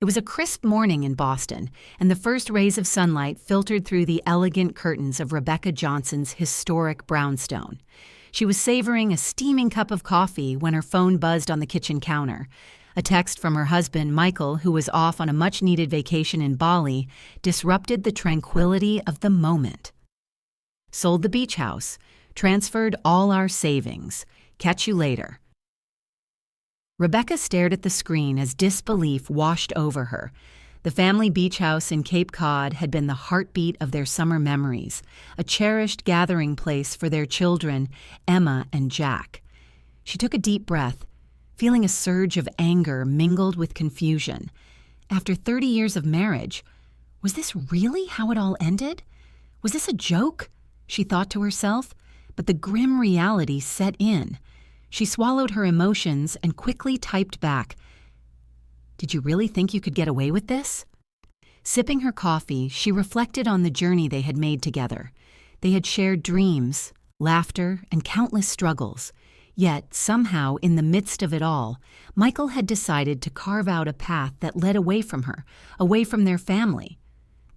It was a crisp morning in Boston, and the first rays of sunlight filtered through the elegant curtains of Rebecca Johnson's historic brownstone. She was savoring a steaming cup of coffee when her phone buzzed on the kitchen counter. A text from her husband, Michael, who was off on a much-needed vacation in Bali, disrupted the tranquility of the moment. Sold the beach house. Transferred all our savings. Catch you later. Rebecca stared at the screen as disbelief washed over her. The family beach house in Cape Cod had been the heartbeat of their summer memories, a cherished gathering place for their children, Emma and Jack. She took a deep breath, feeling a surge of anger mingled with confusion. After 30 years of marriage, was this really how it all ended? Was this a joke? She thought to herself, but the grim reality set in. She swallowed her emotions and quickly typed back, "Did you really think you could get away with this?" Sipping her coffee, she reflected on the journey they had made together. They had shared dreams, laughter, and countless struggles. Yet, somehow, in the midst of it all, Michael had decided to carve out a path that led away from her, away from their family.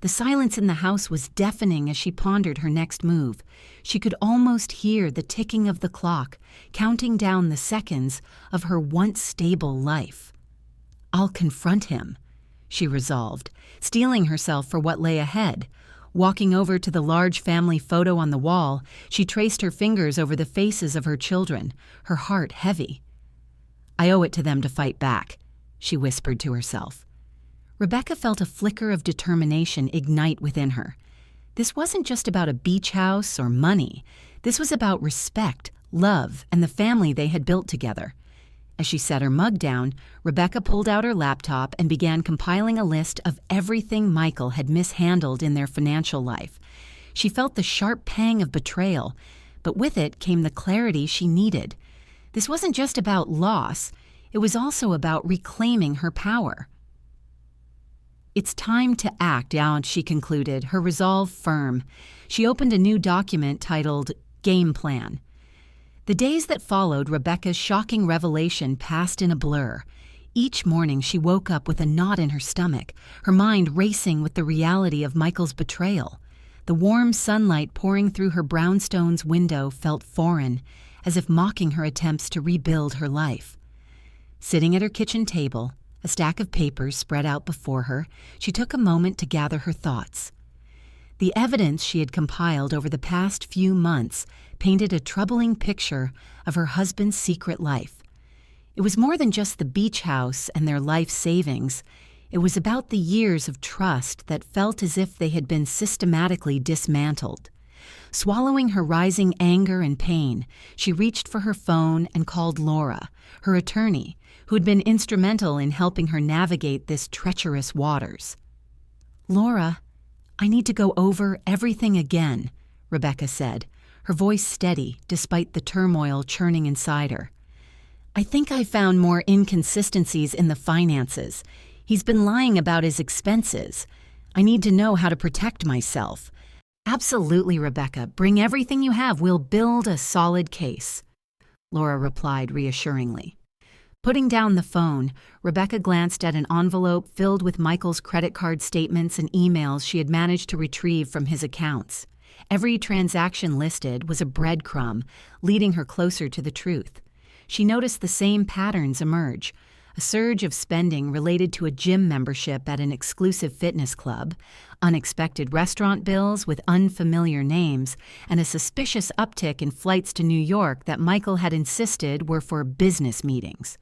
The silence in the house was deafening as she pondered her next move. She could almost hear the ticking of the clock, counting down the seconds of her once stable life. "I'll confront him," she resolved, steeling herself for what lay ahead. Walking over to the large family photo on the wall, she traced her fingers over the faces of her children, her heart heavy. "I owe it to them to fight back," she whispered to herself. Rebecca felt a flicker of determination ignite within her. This wasn't just about a beach house or money. This was about respect, love, and the family they had built together. As she set her mug down, Rebecca pulled out her laptop and began compiling a list of everything Michael had mishandled in their financial life. She felt the sharp pang of betrayal, but with it came the clarity she needed. This wasn't just about loss, it was also about reclaiming her power. "It's time to act," she concluded, her resolve firm. She opened a new document titled Game Plan. The days that followed Rebecca's shocking revelation passed in a blur. Each morning she woke up with a knot in her stomach, her mind racing with the reality of Michael's betrayal. The warm sunlight pouring through her brownstone's window felt foreign, as if mocking her attempts to rebuild her life. Sitting at her kitchen table, a stack of papers spread out before her, she took a moment to gather her thoughts. The evidence she had compiled over the past few months painted a troubling picture of her husband's secret life. It was more than just the beach house and their life savings. It was about the years of trust that felt as if they had been systematically dismantled. Swallowing her rising anger and pain, she reached for her phone and called Laura, her attorney, who had been instrumental in helping her navigate this treacherous waters. "Laura, I need to go over everything again," Rebecca said, her voice steady despite the turmoil churning inside her. "I think I found more inconsistencies in the finances. He's been lying about his expenses. I need to know how to protect myself." "Absolutely, Rebecca. Bring everything you have. We'll build a solid case," Laura replied reassuringly. Putting down the phone, Rebecca glanced at an envelope filled with Michael's credit card statements and emails she had managed to retrieve from his accounts. Every transaction listed was a breadcrumb, leading her closer to the truth. She noticed the same patterns emerge: a surge of spending related to a gym membership at an exclusive fitness club, unexpected restaurant bills with unfamiliar names, and a suspicious uptick in flights to New York that Michael had insisted were for business meetings.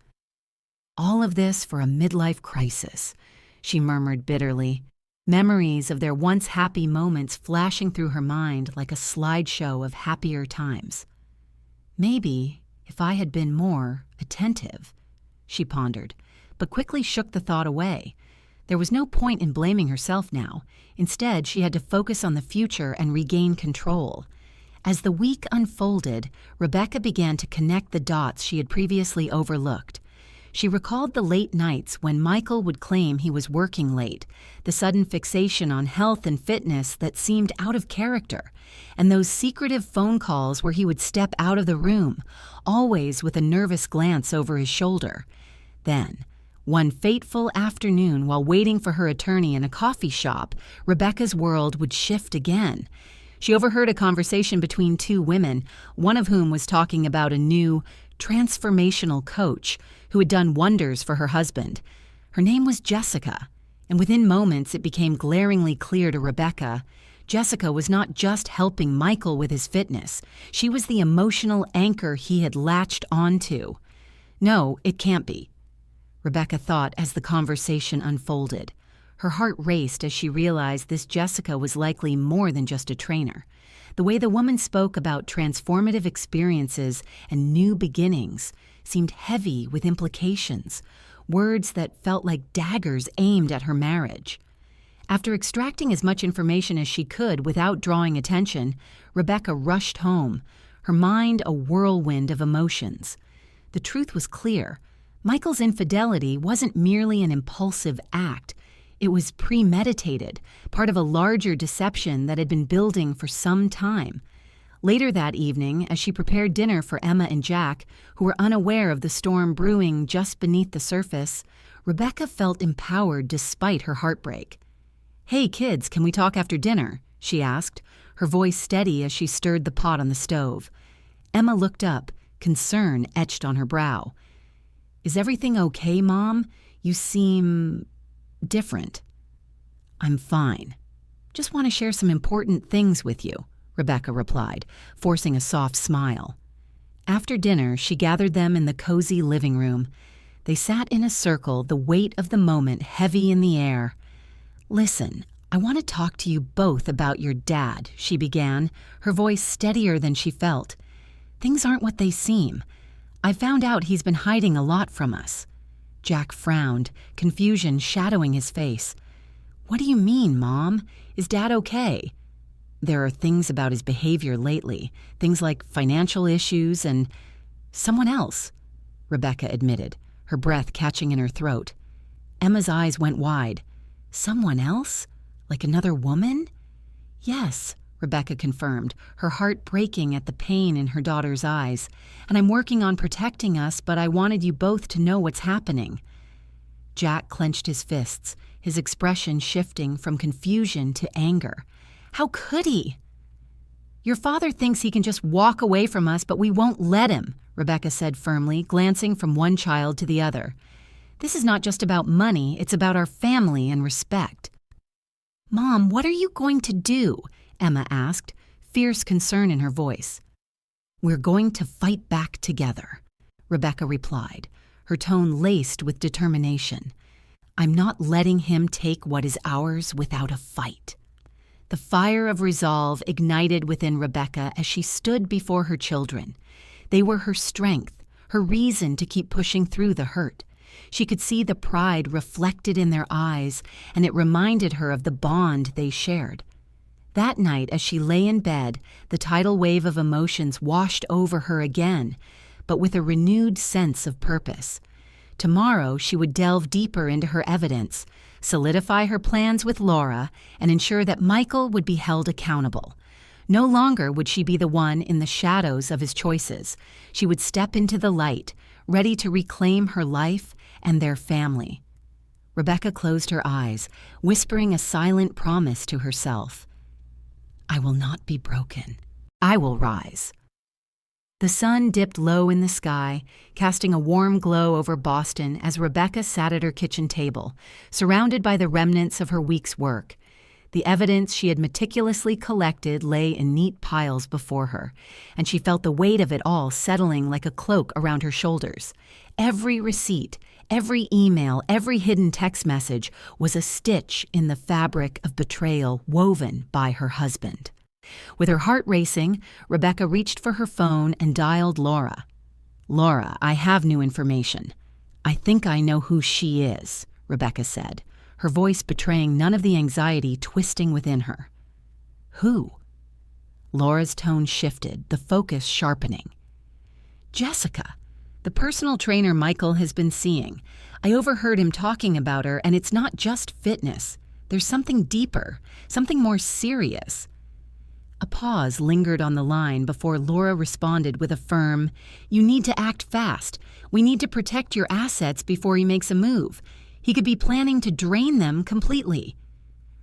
"All of this for a midlife crisis," she murmured bitterly, memories of their once happy moments flashing through her mind like a slideshow of happier times. "Maybe if I had been more attentive," she pondered, but quickly shook the thought away. There was no point in blaming herself now. Instead, she had to focus on the future and regain control. As the week unfolded, Rebecca began to connect the dots she had previously overlooked. She recalled the late nights when Michael would claim he was working late, the sudden fixation on health and fitness that seemed out of character, and those secretive phone calls where he would step out of the room, always with a nervous glance over his shoulder. Then, One fateful afternoon, while waiting for her attorney in a coffee shop, Rebecca's world would shift again. She overheard a conversation between two women, one of whom was talking about a new, transformational coach who had done wonders for her husband. Her name was Jessica, and within moments it became glaringly clear to Rebecca, Jessica was not just helping Michael with his fitness. She was the emotional anchor he had latched onto. No, it can't be, Rebecca thought as the conversation unfolded. Her heart raced as she realized this Jessica was likely more than just a trainer. The way the woman spoke about transformative experiences and new beginnings seemed heavy with implications, words that felt like daggers aimed at her marriage. After extracting as much information as she could without drawing attention, Rebecca rushed home, her mind a whirlwind of emotions. The truth was clear. Michael's infidelity wasn't merely an impulsive act. It was premeditated, part of a larger deception that had been building for some time. Later that evening, as she prepared dinner for Emma and Jack, who were unaware of the storm brewing just beneath the surface, Rebecca felt empowered despite her heartbreak. "Hey kids, can we talk after dinner?" she asked, her voice steady as she stirred the pot on the stove. Emma looked up, concern etched on her brow. "Is everything okay, Mom? You seem different." "I'm fine. Just want to share some important things with you," Rebecca replied, forcing a soft smile. After dinner, she gathered them in the cozy living room. They sat in a circle, the weight of the moment heavy in the air. "Listen, I want to talk to you both about your dad," she began, her voice steadier than she felt. "Things aren't what they seem. I found out he's been hiding a lot from us." Jack frowned, confusion shadowing his face. "What do you mean, Mom? Is Dad okay?" "There are things about his behavior lately, things like financial issues and someone else," Rebecca admitted, her breath catching in her throat. Emma's eyes went wide. "Someone else? Like another woman?" "Yes," Rebecca confirmed, her heart breaking at the pain in her daughter's eyes. "And I'm working on protecting us, but I wanted you both to know what's happening." Jack clenched his fists, his expression shifting from confusion to anger. How could he? "Your father thinks he can just walk away from us, but we won't let him," Rebecca said firmly, glancing from one child to the other. "This is not just about money, it's about our family and respect." "Mom, what are you going to do?" Emma asked, fierce concern in her voice. "We're going to fight back together," Rebecca replied, her tone laced with determination. "I'm not letting him take what is ours without a fight." The fire of resolve ignited within Rebecca as she stood before her children. They were her strength, her reason to keep pushing through the hurt. She could see the pride reflected in their eyes, and it reminded her of the bond they shared. That night, as she lay in bed, the tidal wave of emotions washed over her again, but with a renewed sense of purpose. Tomorrow, she would delve deeper into her evidence, solidify her plans with Laura, and ensure that Michael would be held accountable. No longer would she be the one in the shadows of his choices. She would step into the light, ready to reclaim her life and their family. Rebecca closed her eyes, whispering a silent promise to herself. "I will not be broken. I will rise." The sun dipped low in the sky, casting a warm glow over Boston as Rebecca sat at her kitchen table, surrounded by the remnants of her week's work. The evidence she had meticulously collected lay in neat piles before her, and she felt the weight of it all settling like a cloak around her shoulders. Every receipt, every email, every hidden text message was a stitch in the fabric of betrayal woven by her husband. With her heart racing, Rebecca reached for her phone and dialed Laura. "Laura, I have new information. I think I know who she is," Rebecca said, her voice betraying none of the anxiety twisting within her. "Who?" Laura's tone shifted, the focus sharpening. "Jessica, the personal trainer Michael has been seeing. I overheard him talking about her, and it's not just fitness. There's something deeper, something more serious." A pause lingered on the line before Laura responded with a firm, "You need to act fast. We need to protect your assets before he makes a move. He could be planning to drain them completely."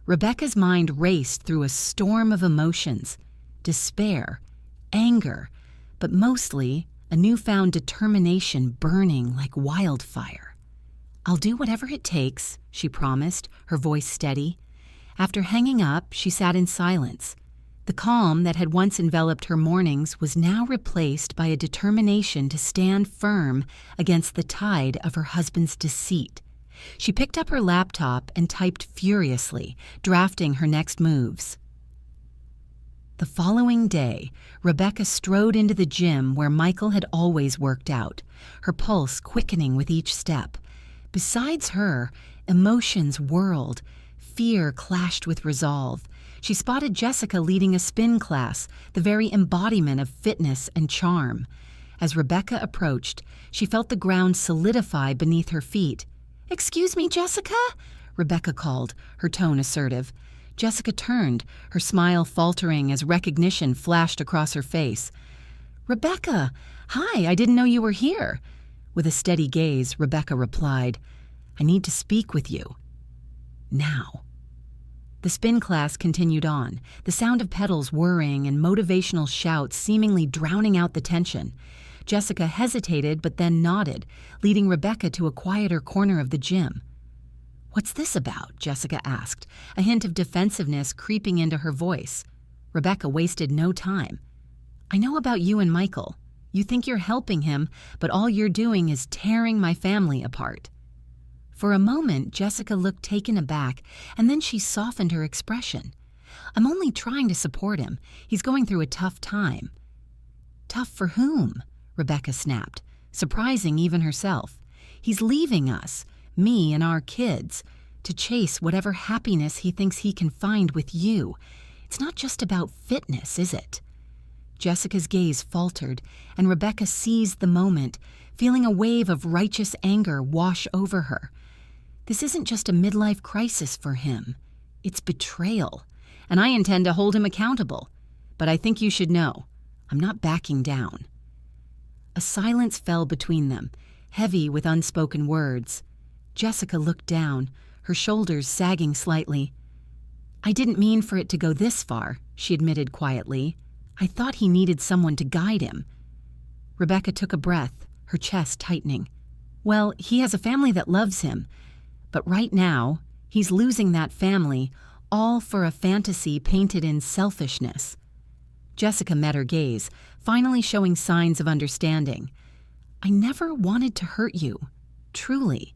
Rebecca's mind raced through a storm of emotions: despair, anger, but mostly a newfound determination burning like wildfire. "I'll do whatever it takes," she promised, her voice steady. After hanging up, she sat in silence. The calm that had once enveloped her mornings was now replaced by a determination to stand firm against the tide of her husband's deceit. She picked up her laptop and typed furiously, drafting her next moves. The following day, Rebecca strode into the gym where Michael had always worked out, her pulse quickening with each step. Besides her, emotions whirled. Fear clashed with resolve. She spotted Jessica leading a spin class, the very embodiment of fitness and charm. As Rebecca approached, she felt the ground solidify beneath her feet. "Excuse me, Jessica?" Rebecca called, her tone assertive. Jessica turned, her smile faltering as recognition flashed across her face. "Rebecca, hi, I didn't know you were here." With a steady gaze, Rebecca replied, "I need to speak with you. Now." The spin class continued on, the sound of pedals whirring and motivational shouts seemingly drowning out the tension. Jessica hesitated but then nodded, leading Rebecca to a quieter corner of the gym. "What's this about?" Jessica asked, a hint of defensiveness creeping into her voice. Rebecca wasted no time. "I know about you and Michael. You think you're helping him, but all you're doing is tearing my family apart." For a moment, Jessica looked taken aback, and then she softened her expression. "I'm only trying to support him. He's going through a tough time." "Tough for whom?" Rebecca snapped, surprising even herself. "He's leaving us, me and our kids, to chase whatever happiness he thinks he can find with you. It's not just about fitness, is it?" Jessica's gaze faltered, and Rebecca seized the moment, feeling a wave of righteous anger wash over her. This isn't just a midlife crisis for him. It's betrayal, and I intend to hold him accountable. But I think you should know, I'm not backing down. A silence fell between them, heavy with unspoken words. Jessica looked down, her shoulders sagging slightly. "I didn't mean for it to go this far," she admitted quietly. "I thought he needed someone to guide him." Rebecca took a breath, her chest tightening. "Well, he has a family that loves him, but right now, he's losing that family, all for a fantasy painted in selfishness." Jessica met her gaze, finally showing signs of understanding. "I never wanted to hurt you, truly."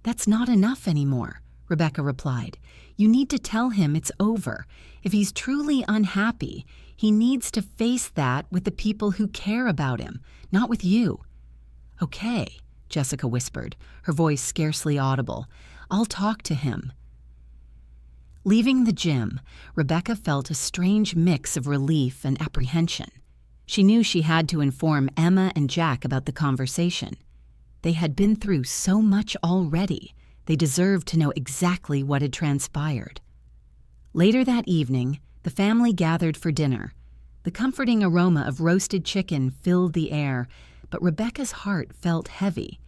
"That's not enough anymore," Rebecca replied. "You need to tell him it's over. If he's truly unhappy, he needs to face that with the people who care about him, not with you." "Okay," Jessica whispered, her voice scarcely audible. "I'll talk to him." Leaving the gym, Rebecca felt a strange mix of relief and apprehension. She knew she had to inform Emma and Jack about the conversation. They had been through so much already. They deserved to know exactly what had transpired. Later that evening, the family gathered for dinner. The comforting aroma of roasted chicken filled the air, but Rebecca's heart felt heavy.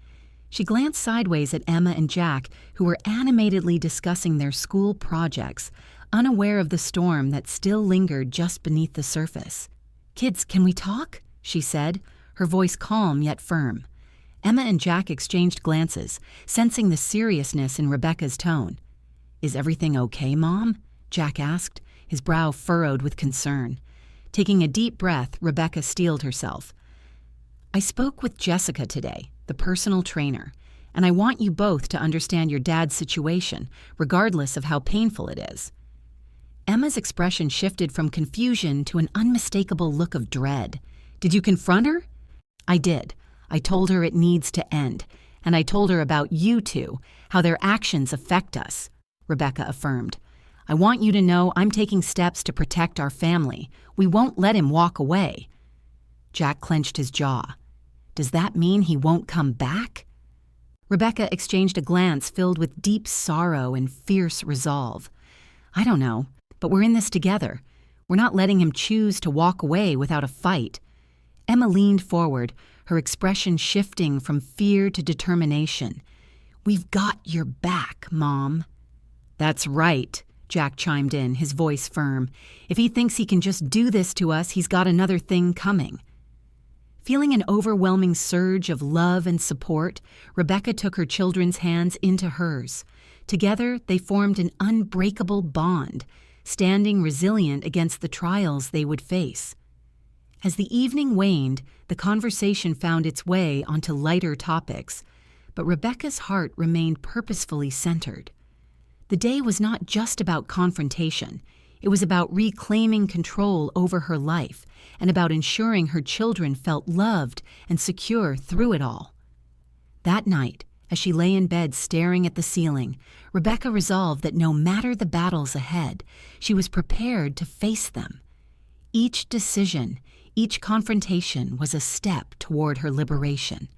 She glanced sideways at Emma and Jack, who were animatedly discussing their school projects, unaware of the storm that still lingered just beneath the surface. "Kids, can we talk?" she said, her voice calm yet firm. Emma and Jack exchanged glances, sensing the seriousness in Rebecca's tone. "Is everything okay, Mom?" Jack asked, his brow furrowed with concern. Taking a deep breath, Rebecca steeled herself. "I spoke with Jessica today, the personal trainer, and I want you both to understand your dad's situation, regardless of how painful it is." Emma's expression shifted from confusion to an unmistakable look of dread. "Did you confront her?" "I did. I told her it needs to end, and I told her about you two, how their actions affect us," Rebecca affirmed. "I want you to know I'm taking steps to protect our family. We won't let him walk away." Jack clenched his jaw. "Does that mean he won't come back?" Rebecca exchanged a glance filled with deep sorrow and fierce resolve. "I don't know, but we're in this together. We're not letting him choose to walk away without a fight." Emma leaned forward, her expression shifting from fear to determination. "We've got your back, Mom." "That's right," Jack chimed in, his voice firm. "If he thinks he can just do this to us, he's got another thing coming." Feeling an overwhelming surge of love and support, Rebecca took her children's hands into hers. Together, they formed an unbreakable bond, standing resilient against the trials they would face. As the evening waned, the conversation found its way onto lighter topics, but Rebecca's heart remained purposefully centered. The day was not just about confrontation. It was about reclaiming control over her life and about ensuring her children felt loved and secure through it all. That night, as she lay in bed staring at the ceiling, Rebecca resolved that no matter the battles ahead, she was prepared to face them. Each decision, each confrontation was a step toward her liberation.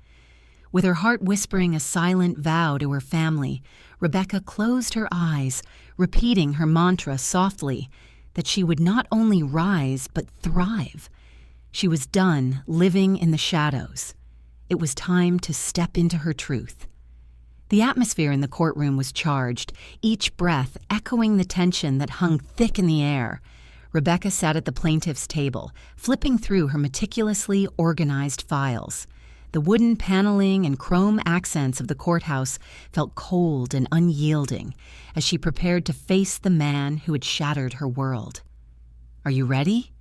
With her heart whispering a silent vow to her family, Rebecca closed her eyes, repeating her mantra softly that she would not only rise but thrive. She was done living in the shadows. It was time to step into her truth. The atmosphere in the courtroom was charged, each breath echoing the tension that hung thick in the air. Rebecca sat at the plaintiff's table, flipping through her meticulously organized files. The wooden paneling and chrome accents of the courthouse felt cold and unyielding as she prepared to face the man who had shattered her world. "Are you ready?"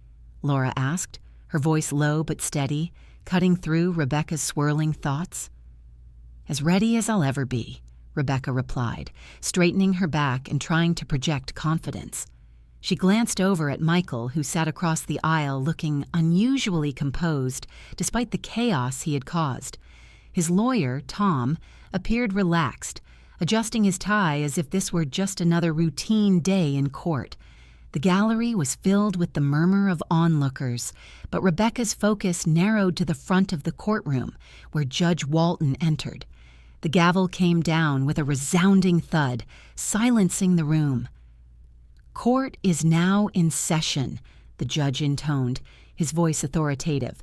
Laura asked, her voice low but steady, cutting through Rebecca's swirling thoughts. "As ready as I'll ever be," Rebecca replied, straightening her back and trying to project confidence. She glanced over at Michael, who sat across the aisle looking unusually composed despite the chaos he had caused. His lawyer, Tom, appeared relaxed, adjusting his tie as if this were just another routine day in court. The gallery was filled with the murmur of onlookers, but Rebecca's focus narrowed to the front of the courtroom, where Judge Walton entered. The gavel came down with a resounding thud, silencing the room. "Court is now in session," the judge intoned, his voice authoritative.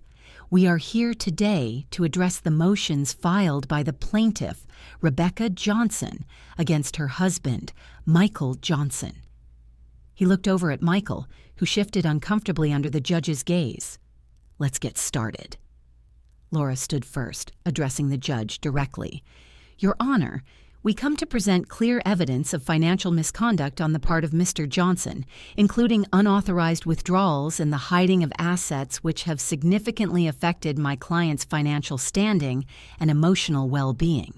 "We are here today to address the motions filed by the plaintiff, Rebecca Johnson, against her husband, Michael Johnson." He looked over at Michael, who shifted uncomfortably under the judge's gaze. "Let's get started." Laura stood first, addressing the judge directly. "Your Honor, we come to present clear evidence of financial misconduct on the part of Mr. Johnson, including unauthorized withdrawals and the hiding of assets which have significantly affected my client's financial standing and emotional well-being."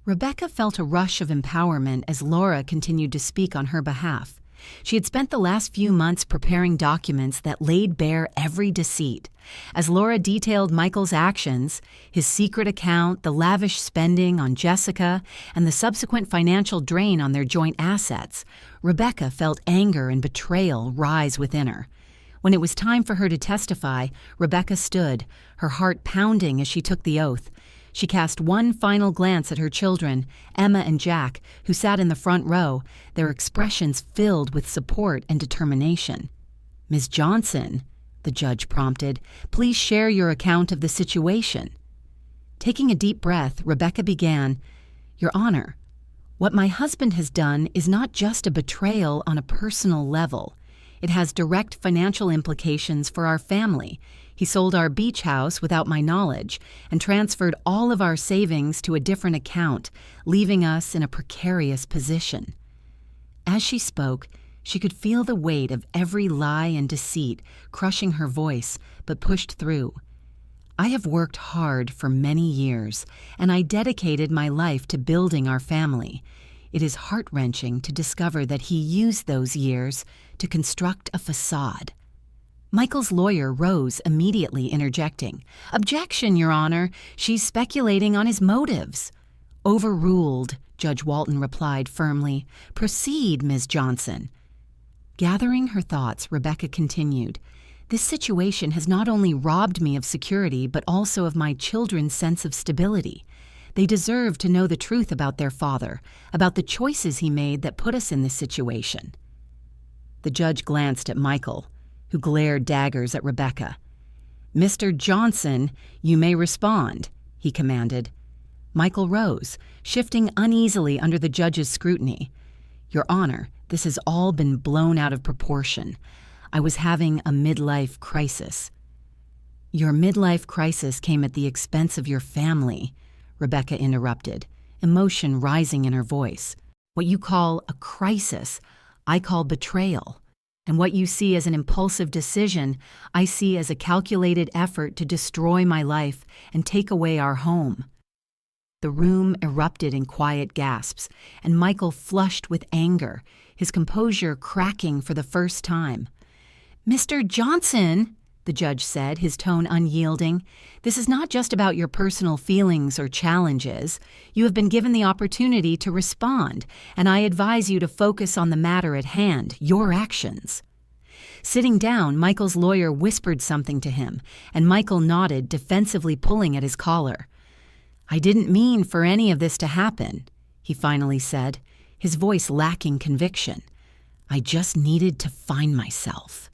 Rebecca felt a rush of empowerment as Laura continued to speak on her behalf. She had spent the last few months preparing documents that laid bare every deceit. As Laura detailed Michael's actions, his secret account, the lavish spending on Jessica, and the subsequent financial drain on their joint assets, Rebecca felt anger and betrayal rise within her. When it was time for her to testify, Rebecca stood, her heart pounding as she took the oath. She cast one final glance at her children, Emma and Jack, who sat in the front row, their expressions filled with support and determination. "Ms. Johnson," the judge prompted, "please share your account of the situation." Taking a deep breath, Rebecca began, "Your Honor, what my husband has done is not just a betrayal on a personal level. It has direct financial implications for our family. He sold our beach house without my knowledge and transferred all of our savings to a different account, leaving us in a precarious position." As she spoke, she could feel the weight of every lie and deceit crushing her voice, but pushed through. "I have worked hard for many years, and I dedicated my life to building our family. It is heart-wrenching to discover that he used those years to construct a facade." Michael's lawyer rose immediately, interjecting, "Objection, Your Honor. She's speculating on his motives." "Overruled," Judge Walton replied firmly. "Proceed, Ms. Johnson." Gathering her thoughts, Rebecca continued, "This situation has not only robbed me of security, but also of my children's sense of stability. They deserve to know the truth about their father, about the choices he made that put us in this situation." The judge glanced at Michael, who glared daggers at Rebecca. "Mr. Johnson, you may respond," he commanded. Michael rose, shifting uneasily under the judge's scrutiny. "Your Honor, this has all been blown out of proportion. I was having a midlife crisis." "Your midlife crisis came at the expense of your family," Rebecca interrupted, emotion rising in her voice. "What you call a crisis, I call betrayal. And what you see as an impulsive decision, I see as a calculated effort to destroy my life and take away our home." The room erupted in quiet gasps, and Michael flushed with anger, his composure cracking for the first time. "Mr. Johnson," the judge said, his tone unyielding, "this is not just about your personal feelings or challenges. You have been given the opportunity to respond, and I advise you to focus on the matter at hand, your actions." Sitting down, Michael's lawyer whispered something to him, and Michael nodded, defensively pulling at his collar. "I didn't mean for any of this to happen," he finally said, his voice lacking conviction. "I just needed to find myself."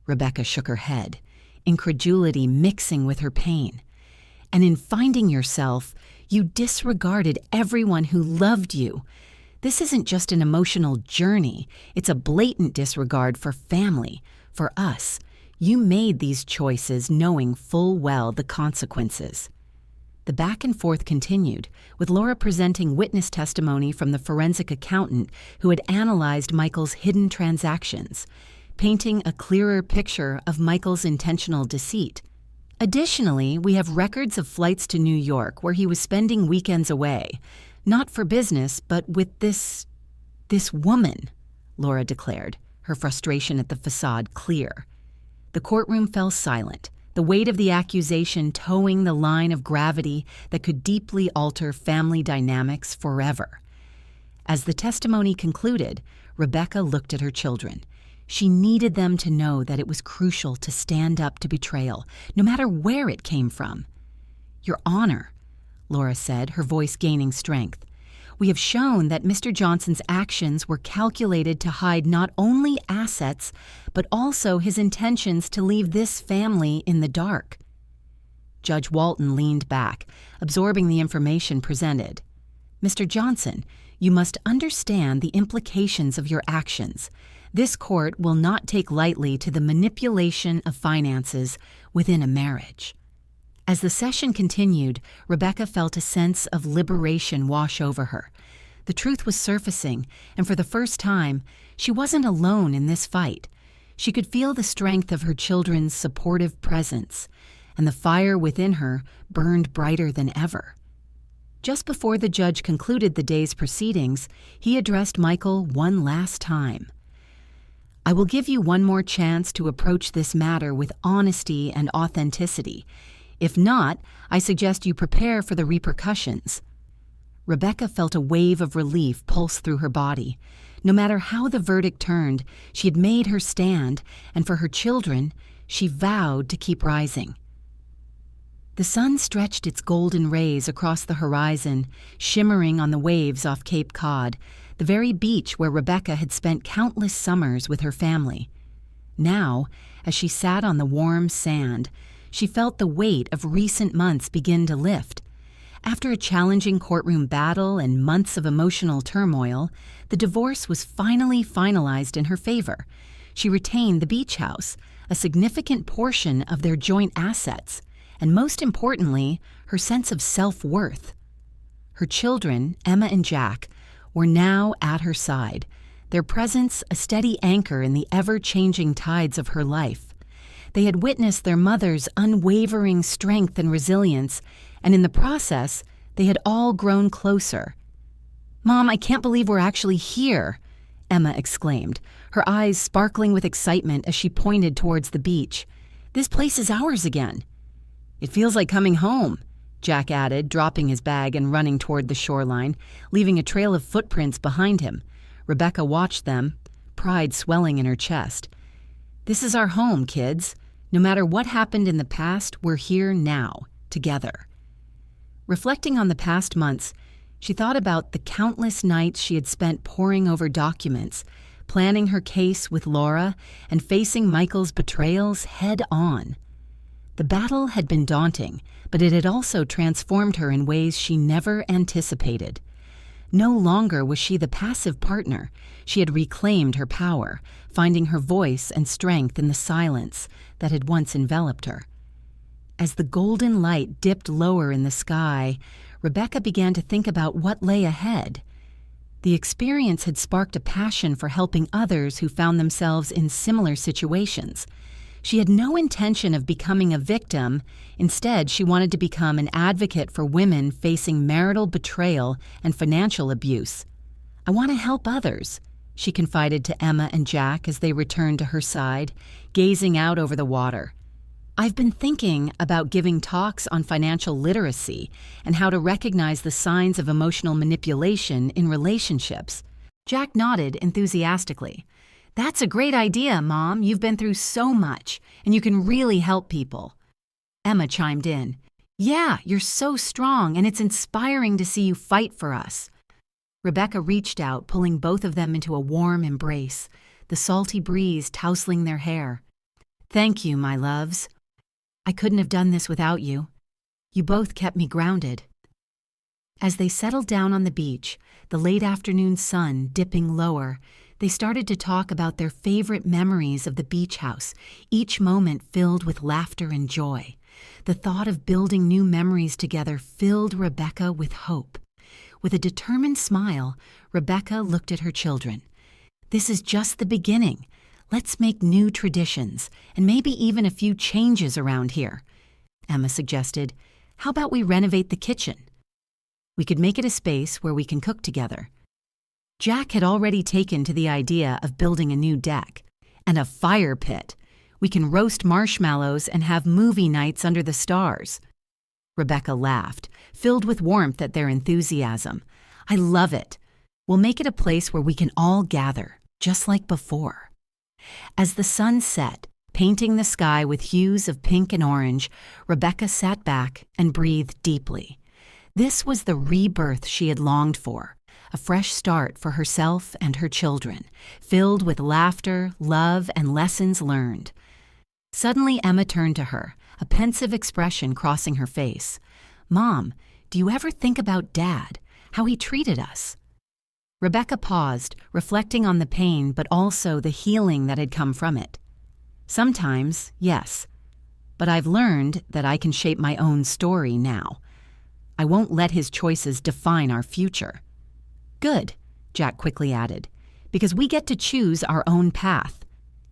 Rebecca shook her head, incredulity mixing with her pain. "And in finding yourself, you disregarded everyone who loved you. This isn't just an emotional journey, it's a blatant disregard for family, for us. You made these choices knowing full well the consequences." The back and forth continued, with Laura presenting witness testimony from the forensic accountant who had analyzed Michael's hidden transactions, painting a clearer picture of Michael's intentional deceit. Additionally, we have records of flights to New York where he was spending weekends away, not for business, but with this woman, Laura declared, her frustration at the facade clear. The courtroom fell silent, the weight of the accusation towing the line of gravity that could deeply alter family dynamics forever. As the testimony concluded, Rebecca looked at her children. She needed them to know that it was crucial to stand up to betrayal, no matter where it came from. "Your Honor," Laura said, her voice gaining strength, "we have shown that Mr. Johnson's actions were calculated to hide not only assets, but also his intentions to leave this family in the dark." Judge Walton leaned back, absorbing the information presented. "Mr. Johnson, you must understand the implications of your actions. This court will not take lightly to the manipulation of finances within a marriage." As the session continued, Rebecca felt a sense of liberation wash over her. The truth was surfacing, and for the first time, she wasn't alone in this fight. She could feel the strength of her children's supportive presence, and the fire within her burned brighter than ever. Just before the judge concluded the day's proceedings, he addressed Michael one last time. "I will give you one more chance to approach this matter with honesty and authenticity. If not, I suggest you prepare for the repercussions." Rebecca felt a wave of relief pulse through her body. No matter how the verdict turned, she had made her stand, and for her children, she vowed to keep rising. The sun stretched its golden rays across the horizon, shimmering on the waves off Cape Cod, the very beach where Rebecca had spent countless summers with her family. Now, as she sat on the warm sand, she felt the weight of recent months begin to lift. After a challenging courtroom battle and months of emotional turmoil, the divorce was finally finalized in her favor. She retained the beach house, a significant portion of their joint assets, and most importantly, her sense of self-worth. Her children, Emma and Jack, were now at her side, their presence a steady anchor in the ever-changing tides of her life. They had witnessed their mother's unwavering strength and resilience, and in the process, they had all grown closer. "Mom, I can't believe we're actually here," Emma exclaimed, her eyes sparkling with excitement as she pointed towards the beach. "This place is ours again." "It feels like coming home," Jack added, dropping his bag and running toward the shoreline, leaving a trail of footprints behind him. Rebecca watched them, pride swelling in her chest. "This is our home, kids. No matter what happened in the past, we're here now, together." Reflecting on the past months, she thought about the countless nights she had spent poring over documents, planning her case with Laura and facing Michael's betrayals head on. The battle had been daunting, but it had also transformed her in ways she never anticipated. No longer was she the passive partner. She had reclaimed her power, finding her voice and strength in the silence that had once enveloped her. As the golden light dipped lower in the sky, Rebecca began to think about what lay ahead. The experience had sparked a passion for helping others who found themselves in similar situations. She had no intention of becoming a victim. Instead, she wanted to become an advocate for women facing marital betrayal and financial abuse. "I want to help others," she confided to Emma and Jack as they returned to her side, gazing out over the water. "I've been thinking about giving talks on financial literacy and how to recognize the signs of emotional manipulation in relationships." Jack nodded enthusiastically. "That's a great idea, Mom. You've been through so much, and you can really help people." Emma chimed in. "Yeah, you're so strong, and it's inspiring to see you fight for us." Rebecca reached out, pulling both of them into a warm embrace, the salty breeze tousling their hair. "Thank you, my loves. I couldn't have done this without you. You both kept me grounded." As they settled down on the beach, the late afternoon sun dipping lower, they started to talk about their favorite memories of the beach house, each moment filled with laughter and joy. The thought of building new memories together filled Rebecca with hope. With a determined smile, Rebecca looked at her children. "This is just the beginning. Let's make new traditions, and maybe even a few changes around here." Emma suggested, "How about we renovate the kitchen? We could make it a space where we can cook together." Jack had already taken to the idea of building a new deck. "And a fire pit. We can roast marshmallows and have movie nights under the stars." Rebecca laughed, filled with warmth at their enthusiasm. "I love it. We'll make it a place where we can all gather, just like before." As the sun set, painting the sky with hues of pink and orange, Rebecca sat back and breathed deeply. This was the rebirth she had longed for. A fresh start for herself and her children, filled with laughter, love, and lessons learned. Suddenly, Emma turned to her, a pensive expression crossing her face. "Mom, do you ever think about Dad, how he treated us?" Rebecca paused, reflecting on the pain but also the healing that had come from it. "Sometimes, yes, but I've learned that I can shape my own story now. I won't let his choices define our future." "Good," Jack quickly added, "because we get to choose our own path."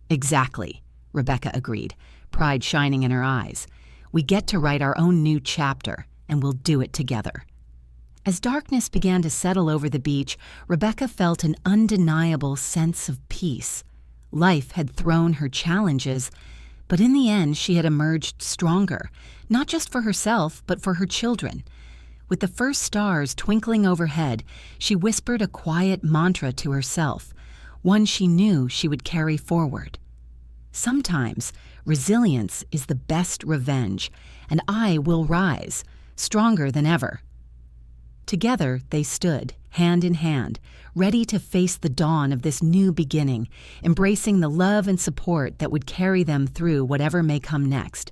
"Exactly," Rebecca agreed, pride shining in her eyes. "We get to write our own new chapter, and we'll do it together." As darkness began to settle over the beach, Rebecca felt an undeniable sense of peace. Life had thrown her challenges, but in the end she had emerged stronger, not just for herself, but for her children. With the first stars twinkling overhead, she whispered a quiet mantra to herself, one she knew she would carry forward. "Sometimes resilience is the best revenge, and I will rise, stronger than ever." Together they stood, hand in hand, ready to face the dawn of this new beginning, embracing the love and support that would carry them through whatever may come next.